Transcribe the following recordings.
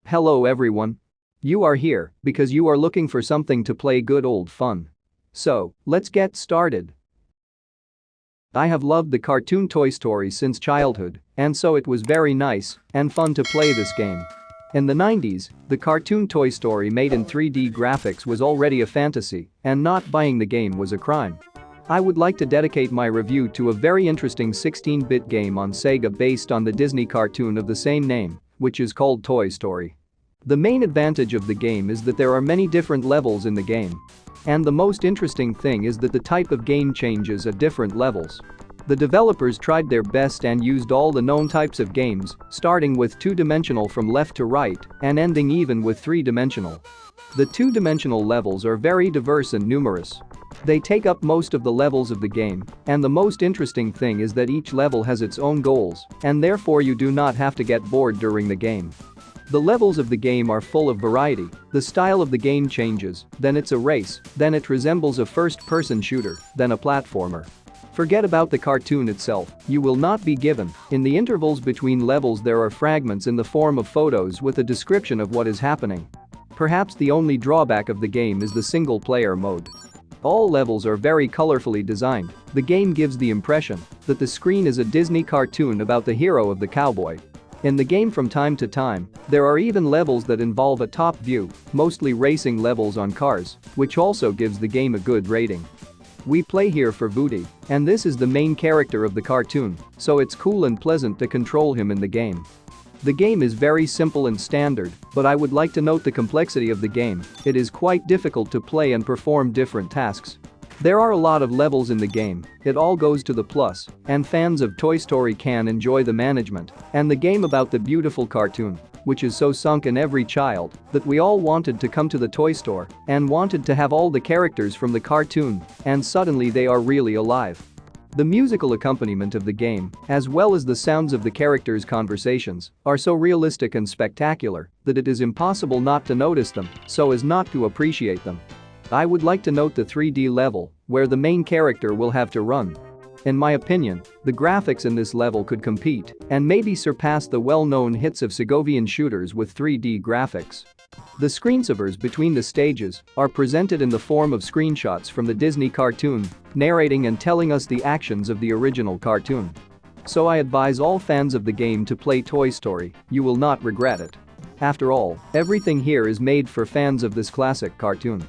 Hello everyone. You are here because you are looking for something to play good old fun. So, let's get started. I have loved the cartoon Toy Story since childhood, and so it was very nice and fun to play this game. In the 90s, the cartoon Toy Story made in 3D graphics was already a fantasy, and not buying the game was a crime. I would like to dedicate my review to a very interesting 16-bit game on Sega based on the Disney cartoon of the same name, which is called Toy Story. The main advantage of the game is that there are many different levels in the game. And the most interesting thing is that the type of game changes at different levels. The developers tried their best and used all the known types of games, starting with two-dimensional from left to right and ending even with three-dimensional. The two-dimensional levels are very diverse and numerous. They take up most of the levels of the game, and the most interesting thing is that each level has its own goals, and therefore you do not have to get bored during the game. The levels of the game are full of variety, the style of the game changes, then it's a race, then it resembles a first-person shooter, then a platformer. Forget about the cartoon itself, you will not be given. In the intervals between levels there are fragments in the form of photos with a description of what is happening. Perhaps the only drawback of the game is the single-player mode. All levels are very colorfully designed. The game gives the impression that the screen is a Disney cartoon about the hero of the cowboy. In the game from time to time, there are even levels that involve a top view, mostly racing levels on cars, which also gives the game a good rating. We play here for Woody, and this is the main character of the cartoon, so it's cool and pleasant to control him in the game. The game is very simple and standard, but I would like to note the complexity of the game. It is quite difficult to play and perform different tasks. There are a lot of levels in the game, it all goes to the plus, and fans of Toy Story can enjoy the management and the game about the beautiful cartoon, which is so sunk in every child that we all wanted to come to the toy store and wanted to have all the characters from the cartoon, and suddenly they are really alive. The musical accompaniment of the game, as well as the sounds of the characters' conversations, are so realistic and spectacular that it is impossible not to notice them so as not to appreciate them. I would like to note the 3D level, where the main character will have to run. In my opinion, the graphics in this level could compete and maybe surpass the well-known hits of Segovian shooters with 3D graphics. The screensavers between the stages are presented in the form of screenshots from the Disney cartoon, narrating and telling us the actions of the original cartoon. So I advise all fans of the game to play Toy Story, you will not regret it. After all, everything here is made for fans of this classic cartoon.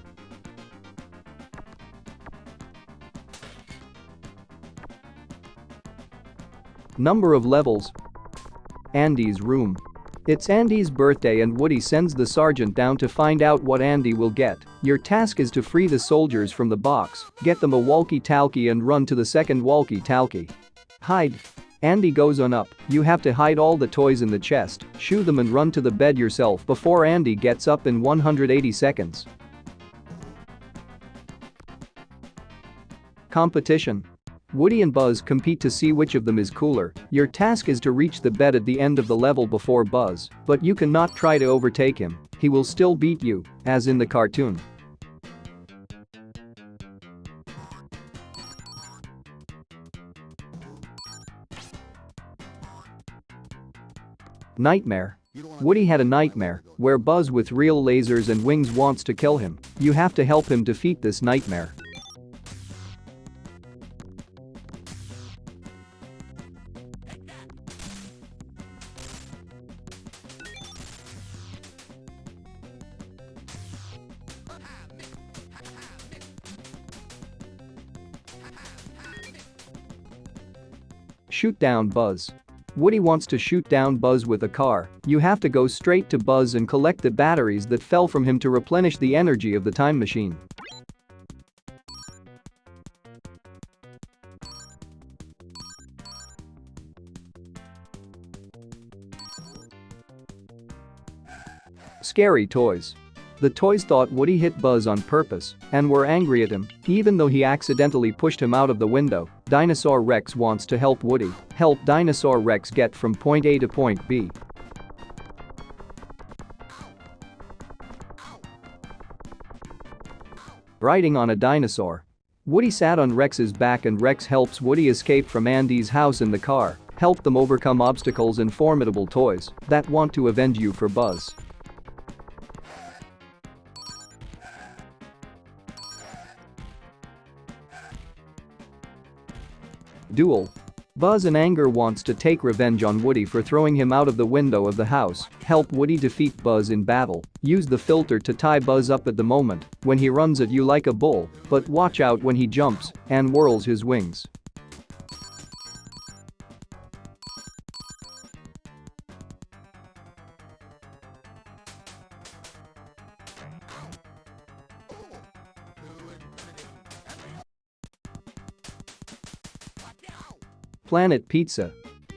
Number of levels. Andy's room. It's Andy's birthday and Woody sends the sergeant down to find out what Andy will get. Your task is to free the soldiers from the box, get them a walkie-talkie and run to the second walkie-talkie. Hide. Andy goes on up, you have to hide all the toys in the chest, shoo them and run to the bed yourself before Andy gets up in 180 seconds. Competition. Woody and Buzz compete to see which of them is cooler. Your task is to reach the bed at the end of the level before Buzz, but you cannot try to overtake him, he will still beat you, as in the cartoon. Nightmare. Woody had a nightmare where Buzz with real lasers and wings wants to kill him. You have to help him defeat this nightmare. Shoot down Buzz. Woody wants to shoot down Buzz with a car. You have to go straight to Buzz and collect the batteries that fell from him to replenish the energy of the time machine. Scary toys. The toys thought Woody hit Buzz on purpose and were angry at him, even though he accidentally pushed him out of the window. Dinosaur Rex wants to help Woody help Dinosaur Rex get from point A to point B. Riding on a dinosaur. Woody sat on Rex's back and Rex helps Woody escape from Andy's house in the car, help them overcome obstacles and formidable toys that want to avenge you for Buzz. Duel. Buzz in anger wants to take revenge on Woody for throwing him out of the window of the house. Help Woody defeat Buzz in battle. Use the filter to tie Buzz up at the moment when he runs at you like a bull, but watch out when he jumps and whirls his wings. Planet Pizza.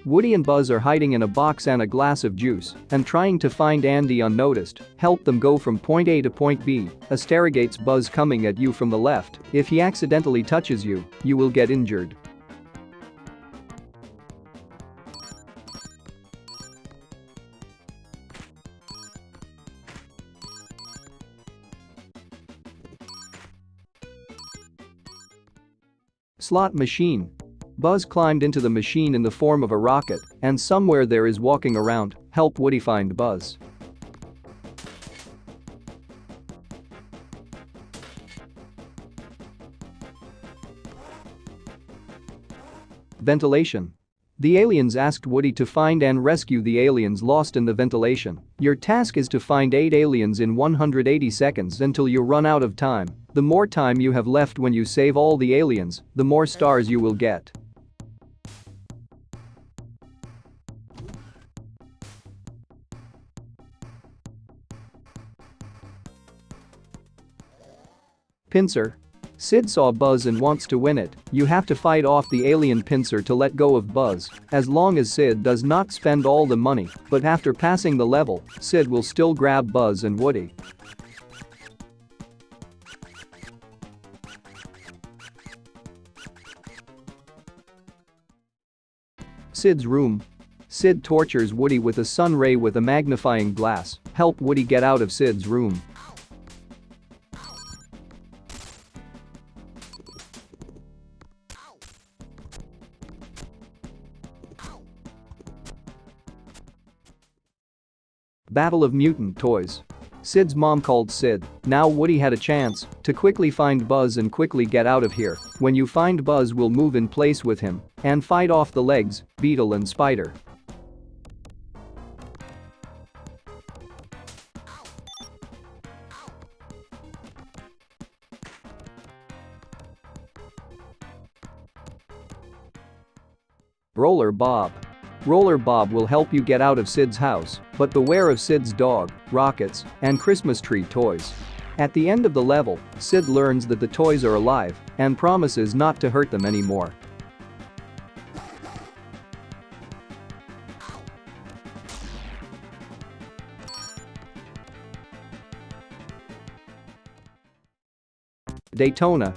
Woody and Buzz are hiding in a box and a glass of juice and trying to find Andy unnoticed. Help them go from point A to point B. Asterogates Buzz coming at you from the left. If he accidentally touches you, you will get injured. Slot machine. Buzz climbed into the machine in the form of a rocket, and somewhere there is walking around. Help Woody find Buzz. Ventilation. The aliens asked Woody to find and rescue the aliens lost in the ventilation. Your task is to find 8 aliens in 180 seconds until you run out of time. The more time you have left when you save all the aliens, the more stars you will get. Pincer. Sid saw Buzz and wants to win it. You have to fight off the alien pincer to let go of Buzz. As long as Sid does not spend all the money, but after passing the level, Sid will still grab Buzz and Woody. Sid's room. Sid tortures Woody with a sun ray with a magnifying glass. Help Woody get out of Sid's room. Battle of Mutant Toys. Sid's mom called Sid. Now Woody had a chance to quickly find Buzz and quickly get out of here. When you find Buzz, we'll move in place with him and fight off the legs, beetle and spider. Roller Bob. Roller Bob will help you get out of Sid's house, but beware of Sid's dog, rockets, and Christmas tree toys. At the end of the level, Sid learns that the toys are alive and promises not to hurt them anymore. Daytona.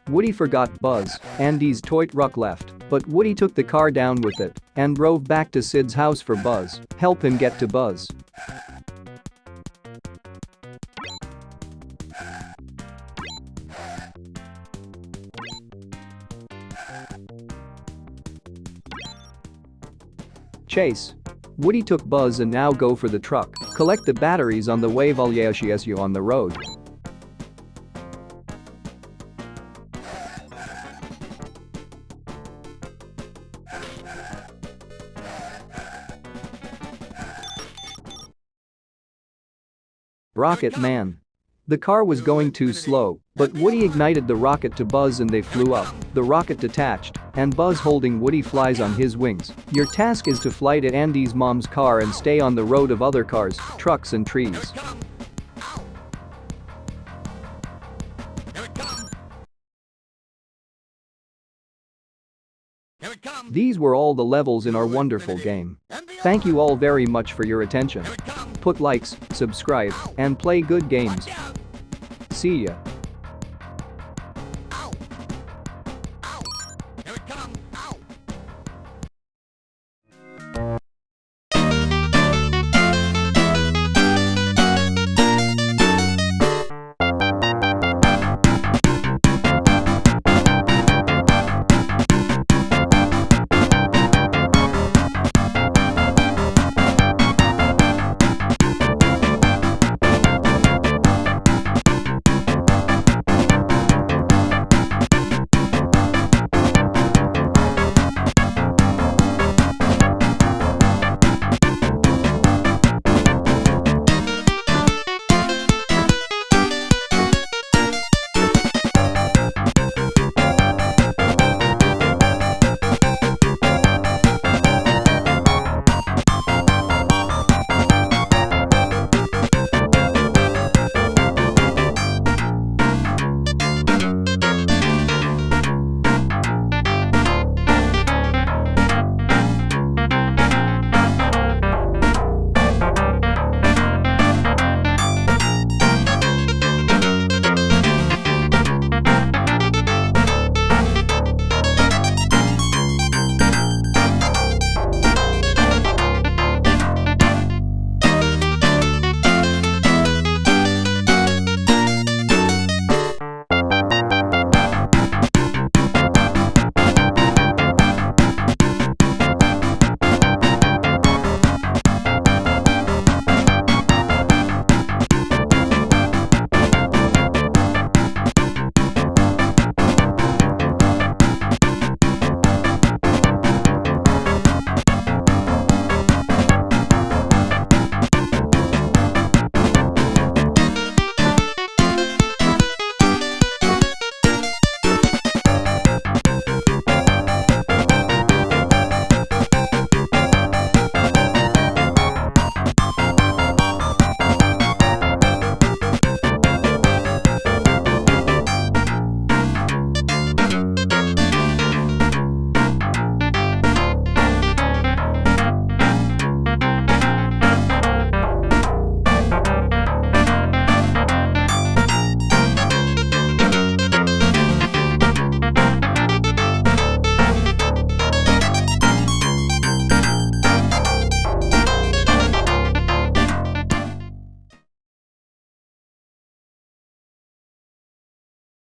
Woody forgot Buzz. Andy's toy truck left, but Woody took the car down with it and drove back to Sid's house for Buzz. Help him get to Buzz. Chase. Woody took Buzz and now go for the truck. Collect the batteries on the way while you on the road. Rocket Man. The car was going too slow, but Woody ignited the rocket to Buzz and they flew up. The rocket detached, and Buzz holding Woody flies on his wings. Your task is to fly to Andy's mom's car and stay on the road of other cars, trucks and trees. These were all the levels in our wonderful game. Thank you all very much for your attention. Put likes, subscribe, and play good games. See ya.